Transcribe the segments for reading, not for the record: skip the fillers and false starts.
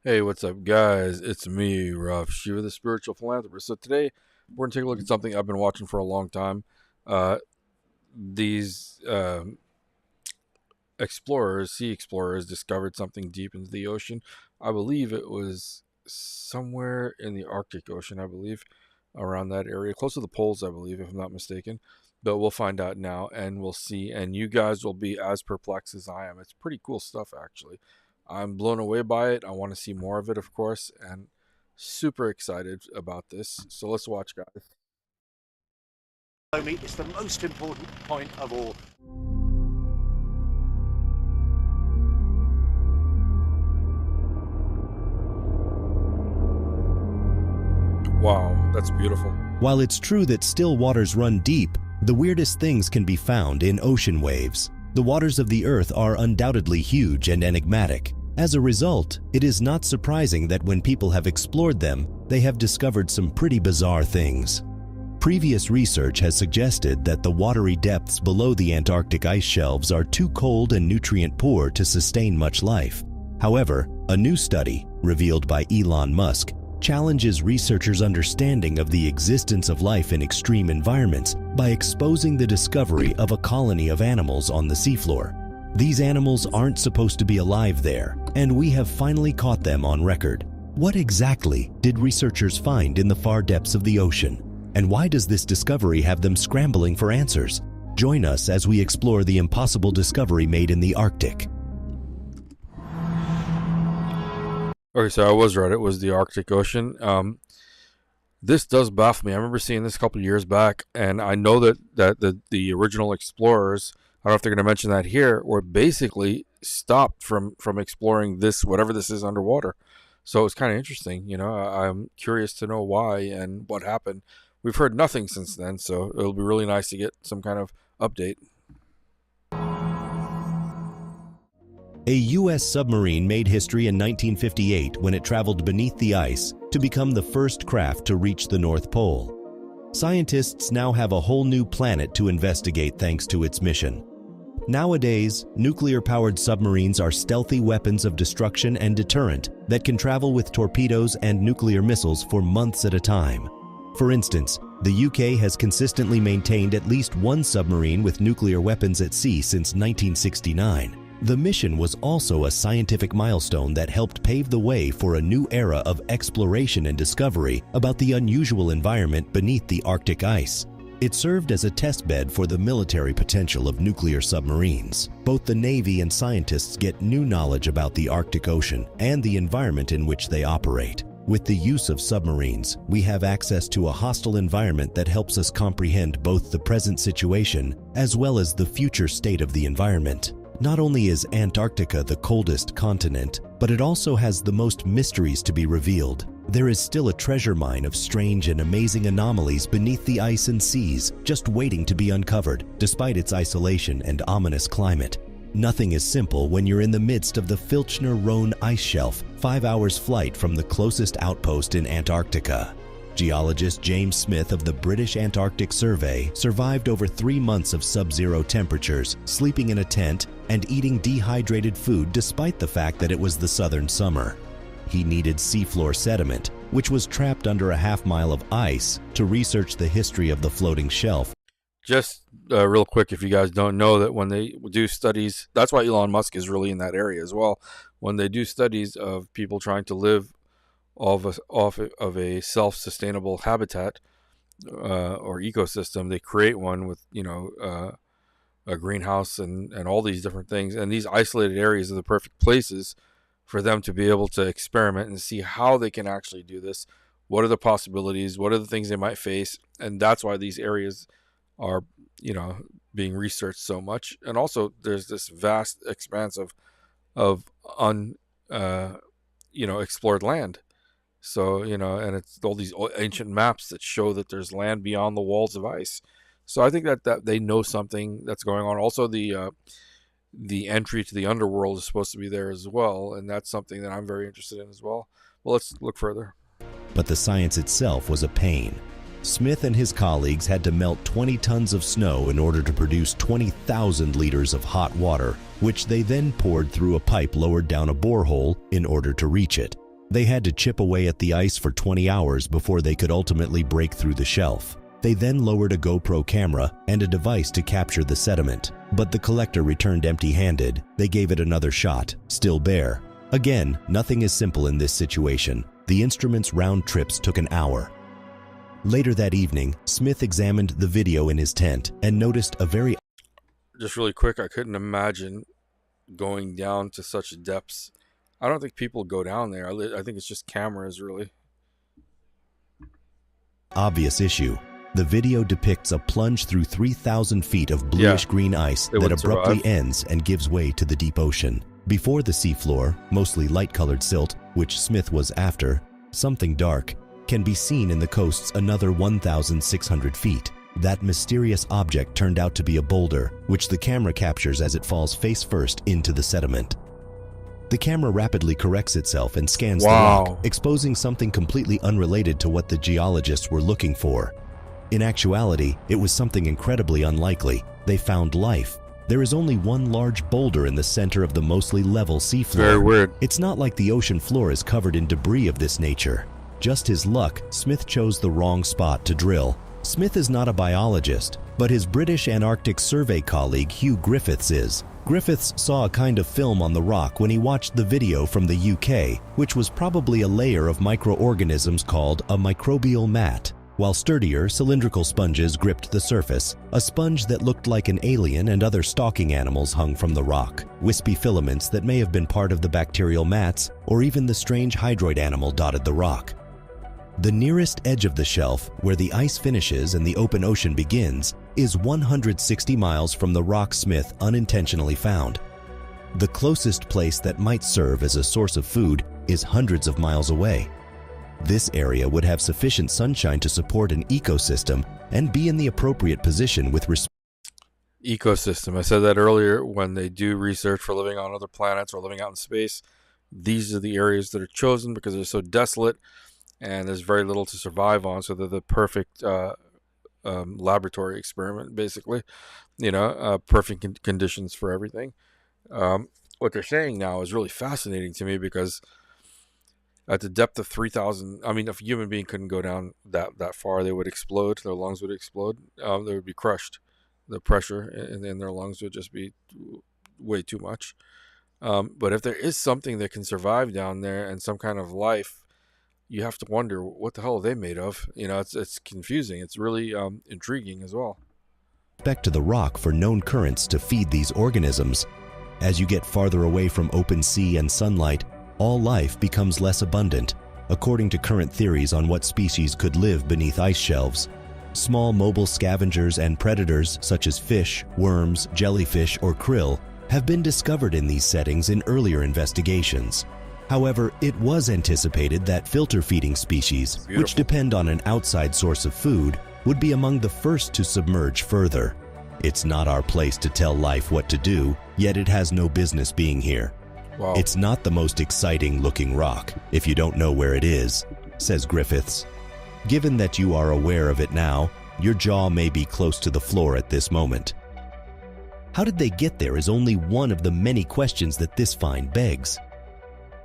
Hey, what's up, guys? It's me, Shiva, the spiritual philanthropist. So today we're gonna take a look at something I've been watching for a long time. Uh, these sea explorers, discovered something deep into the ocean. I believe it was somewhere in the Arctic Ocean. I believe around that area, close to the poles. I believe, if I'm not mistaken. But we'll find out now, and we'll see. And you guys will be as perplexed as I am. It's pretty cool stuff, actually. I'm blown away by it. I want to see more of it, of course, and super excited about this. So let's watch, guys. It's the most important point of all. Wow, that's beautiful. While it's true that still waters run deep, the weirdest things can be found in ocean waves. The waters of the Earth are undoubtedly huge and enigmatic. As a result, it is not surprising that when people have explored them, they have discovered some pretty bizarre things. Previous research has suggested that the watery depths below the Antarctic ice shelves are too cold and nutrient poor to sustain much life. However, a new study, revealed by Elon Musk, challenges researchers' understanding of the existence of life in extreme environments by exposing the discovery of a colony of animals on the seafloor. These animals aren't supposed to be alive there, and we have finally caught them on record. What exactly did researchers find in the far depths of the ocean? And why does this discovery have them scrambling for answers? Join us as we explore the impossible discovery made in the Arctic. Okay, so I was right. It was the Arctic Ocean. This does baffle me. I remember seeing this a couple of years back, and I know that the original explorers, I don't know if they're going to mention that here, were basically stopped from exploring this, whatever this is, underwater. So it's kind of interesting. I'm curious to know why and what happened. We've heard nothing since then, so it'll be really nice to get some kind of update. A U.S. submarine made history in 1958 when it traveled beneath the ice to become the first craft to reach the North Pole. Scientists now have a whole new planet to investigate thanks to its mission. Nowadays, nuclear-powered submarines are stealthy weapons of destruction and deterrent that can travel with torpedoes and nuclear missiles for months at a time. For instance, the UK has consistently maintained at least one submarine with nuclear weapons at sea since 1969. The mission was also a scientific milestone that helped pave the way for a new era of exploration and discovery about the unusual environment beneath the Arctic ice. It served as a test bed for the military potential of nuclear submarines. Both the Navy and scientists get new knowledge about the Arctic Ocean and the environment in which they operate. With the use of submarines, we have access to a hostile environment that helps us comprehend both the present situation as well as the future state of the environment. Not only is Antarctica the coldest continent, but it also has the most mysteries to be revealed. There is still a treasure mine of strange and amazing anomalies beneath the ice and seas, just waiting to be uncovered, despite its isolation and ominous climate. Nothing is simple when you're in the midst of the Filchner-Ronne ice shelf, 5 hours flight from the closest outpost in Antarctica. Geologist James Smith of the British Antarctic Survey survived over 3 months of sub-zero temperatures, sleeping in a tent and eating dehydrated food despite the fact that it was the southern summer. He needed seafloor sediment, which was trapped under a half-mile of ice, to research the history of the floating shelf. Just real quick, if you guys don't know, that when they do studies, that's why Elon Musk is really in that area as well. When they do studies of people trying to live off of a self-sustainable habitat or ecosystem, they create one with a greenhouse and all these different things, and these isolated areas are the perfect places for them to be able to experiment and see how they can actually do this. What are the possibilities? What are the things they might face? And that's why these areas are being researched so much. And also there's this vast expanse of explored land. So, and it's all these ancient maps that show that there's land beyond the walls of ice. So I think that they know something that's going on. Also, the entry to the underworld is supposed to be there as well, and that's something that I'm very interested in as well. Well, let's look further. But the science itself was a pain. Smith and his colleagues had to melt 20 tons of snow in order to produce 20,000 liters of hot water, which they then poured through a pipe lowered down a borehole in order to reach it. They had to chip away at the ice for 20 hours before they could ultimately break through the shelf. They then lowered a GoPro camera and a device to capture the sediment, but the collector returned empty-handed. They gave it another shot, still bare. Again, nothing is simple in this situation. The instrument's round trips took an hour. Later that evening, Smith examined the video in his tent and noticed a very... Just really quick, I couldn't imagine going down to such depths. I don't think people go down there. I think it's just cameras, really. Obvious issue. The video depicts a plunge through 3,000 feet of bluish-green ice that abruptly ends and gives way to the deep ocean. Before the seafloor, mostly light-colored silt, which Smith was after, something dark, can be seen in the coast's another 1,600 feet. That mysterious object turned out to be a boulder, which the camera captures as it falls face-first into the sediment. The camera rapidly corrects itself and scans the rock, exposing something completely unrelated to what the geologists were looking for. In actuality, it was something incredibly unlikely. They found life. There is only one large boulder in the center of the mostly level seafloor. Very weird. It's not like the ocean floor is covered in debris of this nature. Just his luck, Smith chose the wrong spot to drill. Smith is not a biologist, but his British Antarctic Survey colleague Hugh Griffiths is. Griffiths saw a kind of film on the rock when he watched the video from the UK, which was probably a layer of microorganisms called a microbial mat. While sturdier, cylindrical sponges gripped the surface, a sponge that looked like an alien and other stalking animals hung from the rock, wispy filaments that may have been part of the bacterial mats, or even the strange hydroid animal dotted the rock. The nearest edge of the shelf, where the ice finishes and the open ocean begins, is 160 miles from the rock Smith unintentionally found. The closest place that might serve as a source of food is hundreds of miles away. This area would have sufficient sunshine to support an ecosystem and be in the appropriate position with respect. Ecosystem. I said that earlier. When they do research for living on other planets or living out in space, these are the areas that are chosen because they're so desolate and there's very little to survive on. So they're the perfect laboratory experiment, basically. Perfect conditions for everything. What they're saying now is really fascinating to me because at the depth of 3,000, I mean, if a human being couldn't go down that far, they would explode. Their lungs would explode. They would be crushed. The pressure in their lungs would just be way too much. But if there is something that can survive down there and some kind of life, you have to wonder what the hell are they made of. It's confusing. It's really intriguing as well. Back to the rock for known currents to feed these organisms. As you get farther away from open sea and sunlight, all life becomes less abundant, according to current theories on what species could live beneath ice shelves. Small mobile scavengers and predators such as fish, worms, jellyfish, or krill have been discovered in these settings in earlier investigations. However, it was anticipated that filter-feeding species, which depend on an outside source of food, would be among the first to submerge further. It's not our place to tell life what to do, yet it has no business being here. Wow. It's not the most exciting-looking rock if you don't know where it is, says Griffiths. Given that you are aware of it now, your jaw may be close to the floor at this moment. How did they get there is only one of the many questions that this find begs.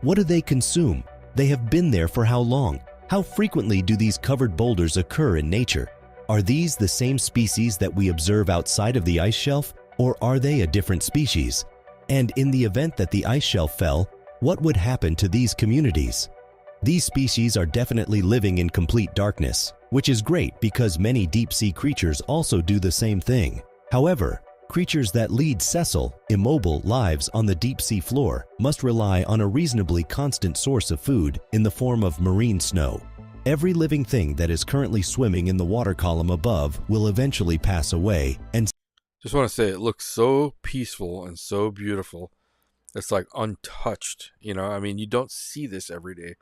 What do they consume? They have been there for how long? How frequently do these covered boulders occur in nature? Are these the same species that we observe outside of the ice shelf, or are they a different species? And in the event that the ice shelf fell, what would happen to these communities? These species are definitely living in complete darkness, which is great because many deep-sea creatures also do the same thing. However, creatures that lead sessile, immobile lives on the deep-sea floor must rely on a reasonably constant source of food in the form of marine snow. Every living thing that is currently swimming in the water column above will eventually pass away, and just want to say it looks so peaceful and so beautiful. It's like untouched, I mean, you don't see this every day.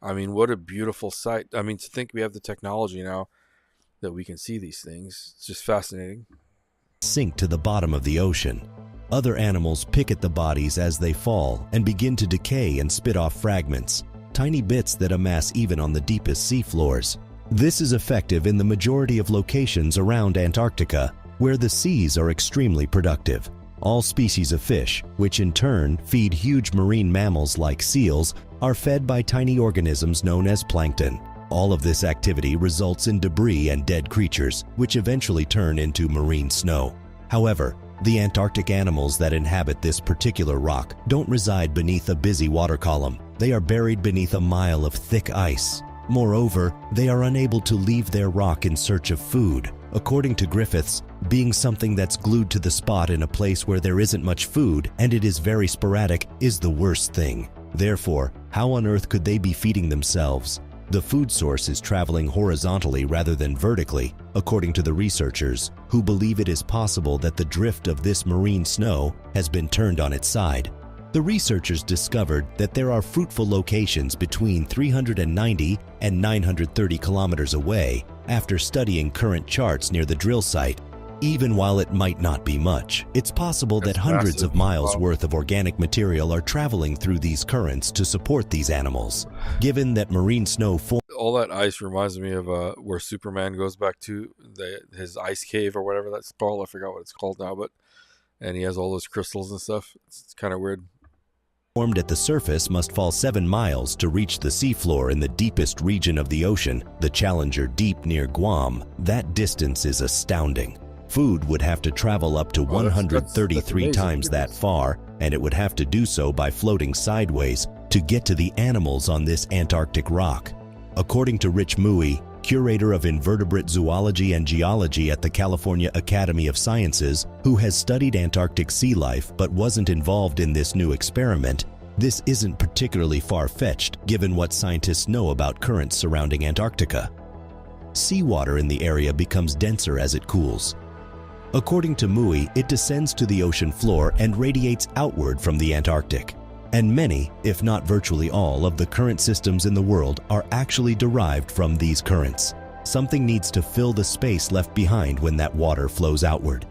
I mean, what a beautiful sight. I mean, to think we have the technology now that we can see these things. It's just fascinating. Sink to the bottom of the ocean. Other animals pick at the bodies as they fall and begin to decay and spit off fragments, tiny bits that amass even on the deepest sea floors. This is effective in the majority of locations around Antarctica, where the seas are extremely productive. All species of fish, which in turn feed huge marine mammals like seals, are fed by tiny organisms known as plankton. All of this activity results in debris and dead creatures, which eventually turn into marine snow. However, the Antarctic animals that inhabit this particular rock don't reside beneath a busy water column. They are buried beneath a mile of thick ice. Moreover, they are unable to leave their rock in search of food. According to Griffiths, being something that's glued to the spot in a place where there isn't much food and it is very sporadic is the worst thing. Therefore, how on earth could they be feeding themselves? The food source is traveling horizontally rather than vertically, according to the researchers, who believe it is possible that the drift of this marine snow has been turned on its side. The researchers discovered that there are fruitful locations between 390 and 930 kilometers away after studying current charts near the drill site. Even while it might not be much, it's possible that hundreds of miles worth of organic material are traveling through these currents to support these animals. Given that marine snow all that ice reminds me of where Superman goes back to his ice cave or whatever that's called. I forgot what it's called now, and he has all those crystals and stuff. It's kind of weird. Formed at the surface must fall 7 miles to reach the seafloor in the deepest region of the ocean, the Challenger Deep near Guam. That distance is astounding. Food would have to travel up to 133 times that far, and it would have to do so by floating sideways to get to the animals on this Antarctic rock. According to Rich Mui, curator of invertebrate zoology and geology at the California Academy of Sciences, who has studied Antarctic sea life but wasn't involved in this new experiment, this isn't particularly far-fetched given what scientists know about currents surrounding Antarctica. Seawater in the area becomes denser as it cools. According to Mui, it descends to the ocean floor and radiates outward from the Antarctic. And many, if not virtually all, of the current systems in the world are actually derived from these currents. Something needs to fill the space left behind when that water flows outward.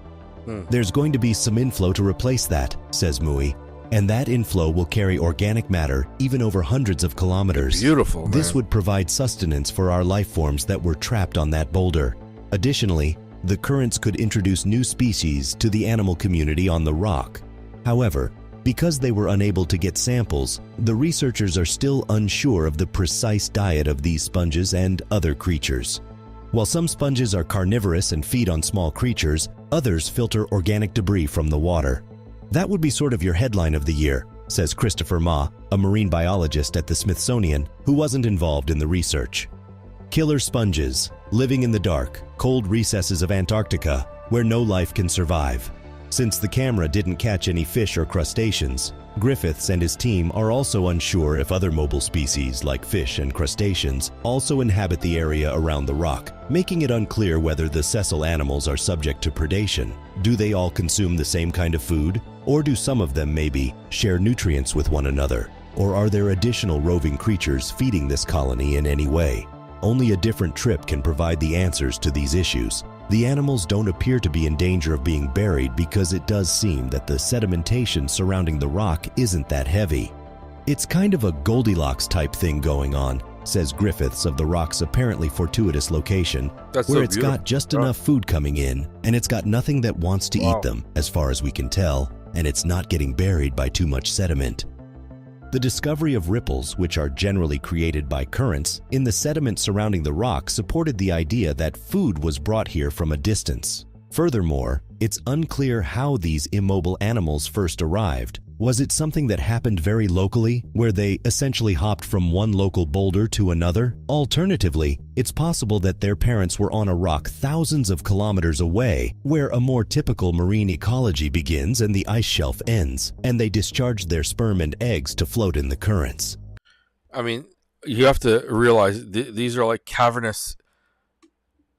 There's going to be some inflow to replace that, says Mui, and that inflow will carry organic matter even over hundreds of kilometers. Beautiful, man. This would provide sustenance for our life forms that were trapped on that boulder. Additionally, the currents could introduce new species to the animal community on the rock. However, because they were unable to get samples, the researchers are still unsure of the precise diet of these sponges and other creatures. While some sponges are carnivorous and feed on small creatures, others filter organic debris from the water. That would be sort of your headline of the year, says Christopher Ma, a marine biologist at the Smithsonian who wasn't involved in the research. Killer sponges, living in the dark, cold recesses of Antarctica, where no life can survive. Since the camera didn't catch any fish or crustaceans, Griffiths and his team are also unsure if other mobile species like fish and crustaceans also inhabit the area around the rock, making it unclear whether the sessile animals are subject to predation. Do they all consume the same kind of food? Or do some of them maybe share nutrients with one another? Or are there additional roving creatures feeding this colony in any way? Only a different trip can provide the answers to these issues. The animals don't appear to be in danger of being buried because it does seem that the sedimentation surrounding the rock isn't that heavy. It's kind of a Goldilocks type thing going on, says Griffiths of the rock's apparently fortuitous location, where it's got just enough food coming in, and it's got nothing that wants to eat them, as far as we can tell, and it's not getting buried by too much sediment. The discovery of ripples, which are generally created by currents, in the sediment surrounding the rock supported the idea that food was brought here from a distance. Furthermore, it's unclear how these immobile animals first arrived. Was it something that happened very locally, where they essentially hopped from one local boulder to another? Alternatively, it's possible that their parents were on a rock thousands of kilometers away, where a more typical marine ecology begins and the ice shelf ends, and they discharged their sperm and eggs to float in the currents. I mean, you have to realize these are like cavernous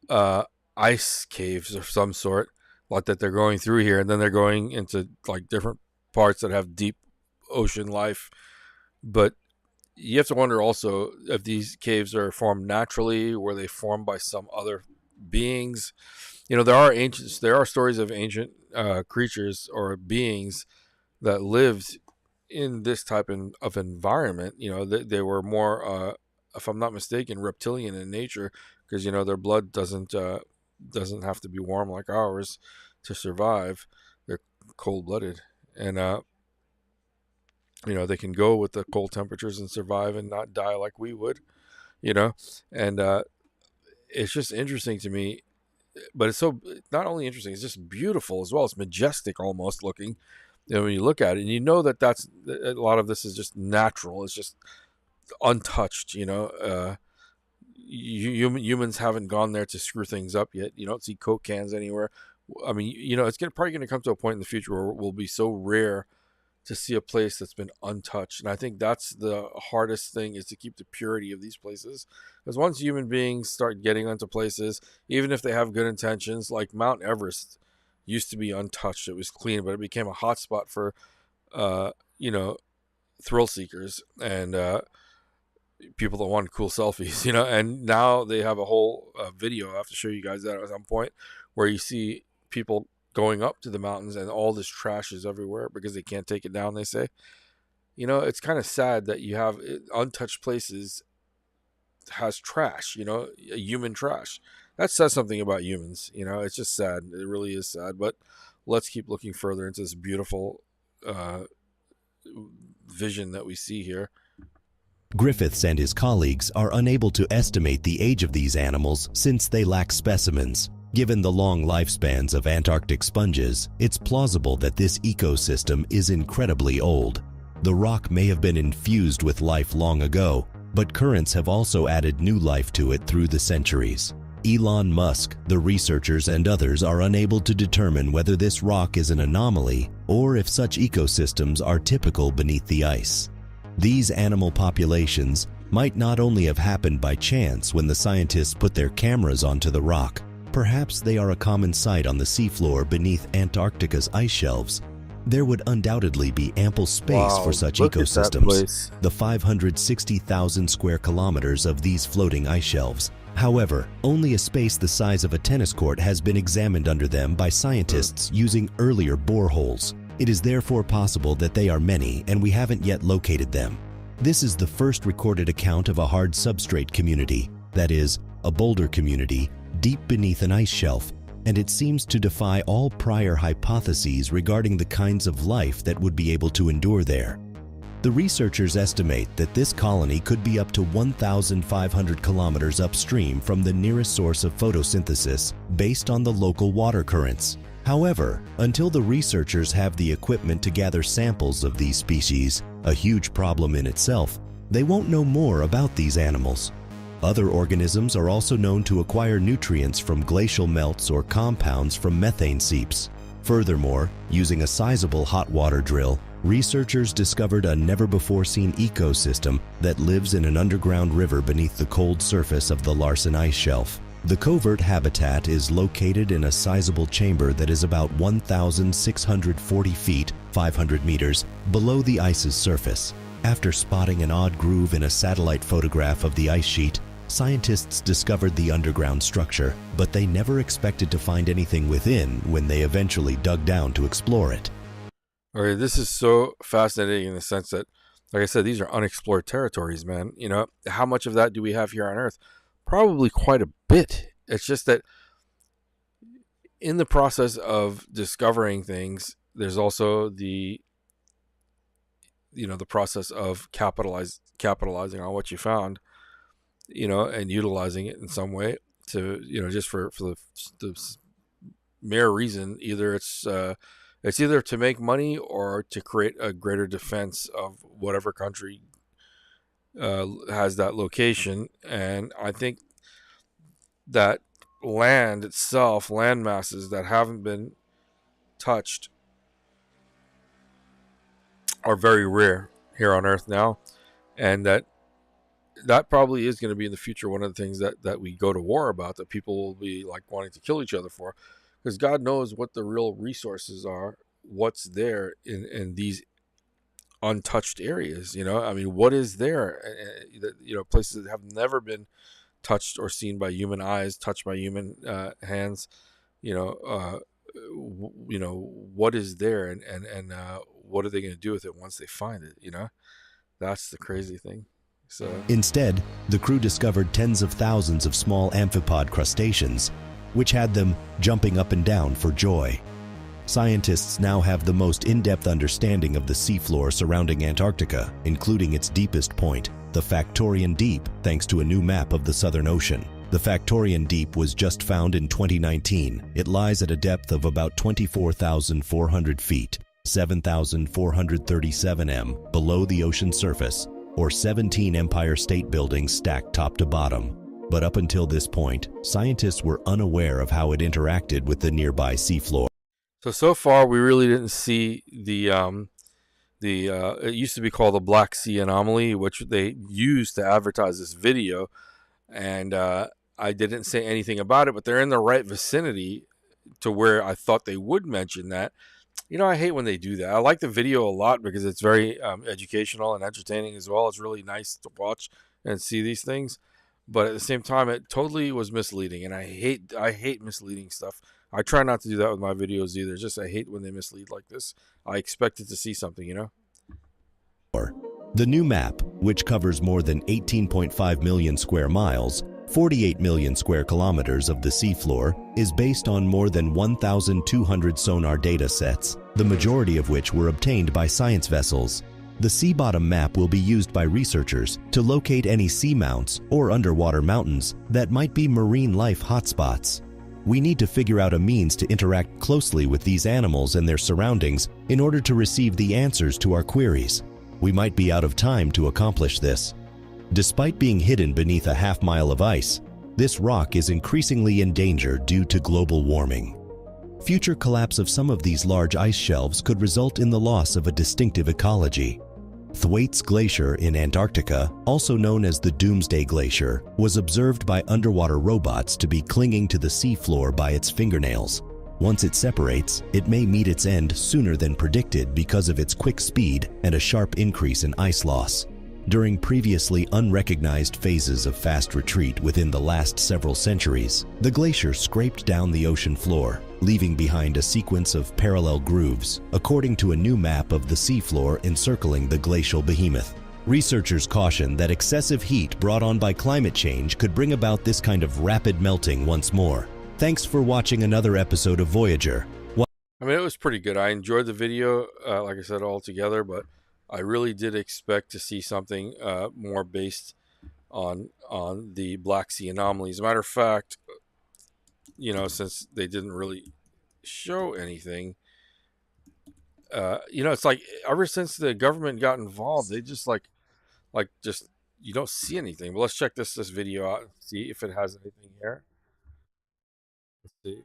ice caves of some sort, like that they're going through here, and then they're going into like different parts that have deep ocean life. But you have to wonder also if these caves are formed naturally, were they formed by some other beings? You know, there are stories of ancient creatures or beings that lived in this type of environment. You know, they were more, if I'm not mistaken, reptilian in nature, because you know their blood doesn't have to be warm like ours to survive. They're cold-blooded, and they can go with the cold temperatures and survive and not die like we would, and it's just interesting to me. But it's not only interesting, it's just beautiful as well. It's majestic almost looking, when you look at it, and that's a lot of this is just natural. It's just untouched. Humans haven't gone there to screw things up yet. You don't see Coke cans anywhere. I mean, it's probably going to come to a point in the future where it will be so rare to see a place that's been untouched. And I think that's the hardest thing, is to keep the purity of these places. Because once human beings start getting onto places, even if they have good intentions, like Mount Everest used to be untouched. It was clean, but it became a hot spot for, thrill seekers and people that want cool selfies, and now they have a whole video. I have to show you guys that at some point, where you see people going up to the mountains and all this trash is everywhere because they can't take it down, they say. It's kind of sad that you have untouched places has trash, human trash. That says something about humans. It's just sad. It really is sad. But let's keep looking further into this beautiful vision that we see here. Griffiths and his colleagues are unable to estimate the age of these animals since they lack specimens. Given the long lifespans of Antarctic sponges, it's plausible that this ecosystem is incredibly old. The rock may have been infused with life long ago, but currents have also added new life to it through the centuries. Elon Musk, the researchers, and others are unable to determine whether this rock is an anomaly or if such ecosystems are typical beneath the ice. These animal populations might not only have happened by chance when the scientists put their cameras onto the rock. Perhaps they are a common sight on the seafloor beneath Antarctica's ice shelves. There would undoubtedly be ample space for such ecosystems, the 560,000 square kilometers of these floating ice shelves. However, only a space the size of a tennis court has been examined under them by scientists using earlier boreholes. It is therefore possible that they are many and we haven't yet located them. This is the first recorded account of a hard substrate community, that is, a boulder community, deep beneath an ice shelf, and it seems to defy all prior hypotheses regarding the kinds of life that would be able to endure there. The researchers estimate that this colony could be up to 1,500 kilometers upstream from the nearest source of photosynthesis based on the local water currents. However, until the researchers have the equipment to gather samples of these species, a huge problem in itself, they won't know more about these animals. Other organisms are also known to acquire nutrients from glacial melts or compounds from methane seeps. Furthermore, using a sizable hot water drill, researchers discovered a never-before-seen ecosystem that lives in an underground river beneath the cold surface of the Larsen Ice Shelf. The covert habitat is located in a sizable chamber that is about 1,640 feet, 500 meters, below the ice's surface. After spotting an odd groove in a satellite photograph of the ice sheet, scientists discovered the underground structure, but they never expected to find anything within when they eventually dug down to explore it. All right, this is so fascinating in the sense that, like I said, these are unexplored territories, man. How much of that do we have here on Earth? Probably quite a bit. It's just that in the process of discovering things, there's also the process of capitalizing on what you found, and utilizing it in some way to, just for the mere reason, either it's either to make money or to create a greater defense of whatever country has that location. And I think that land itself, land masses that haven't been touched, are very rare here on Earth now, and that probably is going to be in the future one of the things that we go to war about, that people will be like wanting to kill each other for, because God knows what the real resources are, what's there in these untouched areas. I mean, what is there? Places that have never been touched or seen by human eyes, touched by human hands. What is there, and what are they going to do with it once they find it? That's the crazy thing. So instead, the crew discovered tens of thousands of small amphipod crustaceans, which had them jumping up and down for joy. Scientists now have the most in-depth understanding of the seafloor surrounding Antarctica, including its deepest point, the Factorian Deep, thanks to a new map of the Southern Ocean. The Factorian Deep was just found in 2019. It lies at a depth of about 24,400 feet, 7,437 m, below the ocean surface, or 17 Empire State Buildings stacked top to bottom. But up until this point, scientists were unaware of how it interacted with the nearby seafloor. So far, we really didn't see the it used to be called the Black Sea Anomaly, which they used to advertise this video, and I didn't say anything about it, but they're in the right vicinity to where I thought they would mention that. You know, I hate when they do that. I like the video a lot because it's very educational and entertaining as well. It's really nice to watch and see these things, but at the same time, it totally was misleading, and I hate misleading stuff. I try not to do that with my videos either. Just I hate when they mislead like this. I expected to see something, you know? The new map, which covers more than 18.5 million square miles, 48 million square kilometers of the seafloor, is based on more than 1,200 sonar data sets, the majority of which were obtained by science vessels. The sea bottom map will be used by researchers to locate any seamounts or underwater mountains that might be marine life hotspots. We need to figure out a means to interact closely with these animals and their surroundings in order to receive the answers to our queries. We might be out of time to accomplish this. Despite being hidden beneath a half-mile of ice, this rock is increasingly in danger due to global warming. Future collapse of some of these large ice shelves could result in the loss of a distinctive ecology. Thwaites Glacier in Antarctica, also known as the Doomsday Glacier, was observed by underwater robots to be clinging to the seafloor by its fingernails. Once it separates, it may meet its end sooner than predicted because of its quick speed and a sharp increase in ice loss. During previously unrecognized phases of fast retreat within the last several centuries, the glacier scraped down the ocean floor, leaving behind a sequence of parallel grooves, according to a new map of the seafloor encircling the glacial behemoth. Researchers caution that excessive heat brought on by climate change could bring about this kind of rapid melting once more. Thanks for watching another episode of Voyager. I mean, it was pretty good. I enjoyed the video, like I said, altogether, but I really did expect to see something more based on the Black Sea Anomaly. As a matter of fact, you know, since they didn't really show anything, you know, it's like ever since the government got involved, they just like just you don't see anything. But let's check this video out and see if it has anything here. Let's see.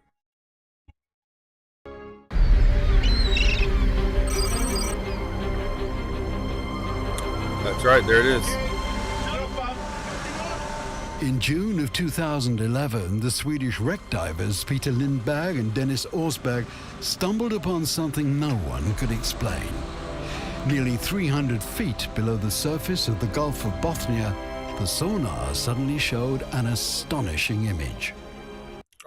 That's right, there it is. In June of 2011, the Swedish wreck divers Peter Lindberg and Dennis Orsberg stumbled upon something no one could explain. Nearly 300 feet below the surface of the Gulf of Bothnia, the sonar suddenly showed an astonishing image.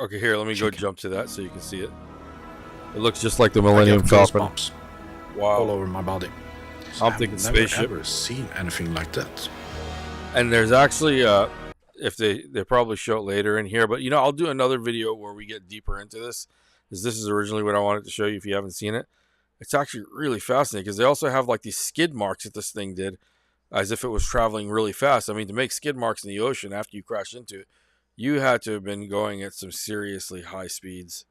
Okay, here, let me go jump to that so you can see it. It looks just like the Millennium Falcon. Wow. All over my body. I'm thinking spaceship. I've never seen anything like that. And there's actually, if they probably show it later in here, but you know, I'll do another video where we get deeper into this, because this is originally what I wanted to show you if you haven't seen it. It's actually really fascinating because they also have like these skid marks that this thing did, as if it was traveling really fast. I mean, to make skid marks in the ocean after you crash into it, you had to have been going at some seriously high speeds.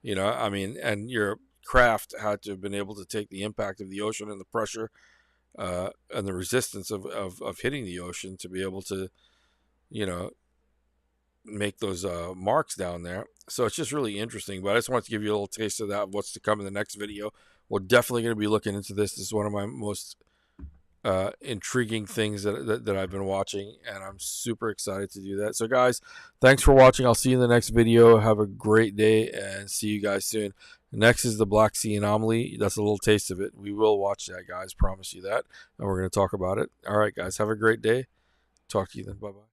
You know, I mean, and your craft had to have been able to take the impact of the ocean and the pressure and the resistance of hitting the ocean to be able to, you know, make those marks down there. So it's just really interesting. But I just wanted to give you a little taste of that, of what's to come in the next video. We're definitely going to be looking into this. This is one of my most intriguing things that I've been watching, and I'm super excited to do that. So guys, thanks for watching. I'll see you in the next video. Have a great day and see you guys soon. Next is the Black Sea Anomaly. That's a little taste of it. We will watch that, guys. Promise you that. And we're going to talk about it. All right, guys. Have a great day. Talk to you then. Bye-bye.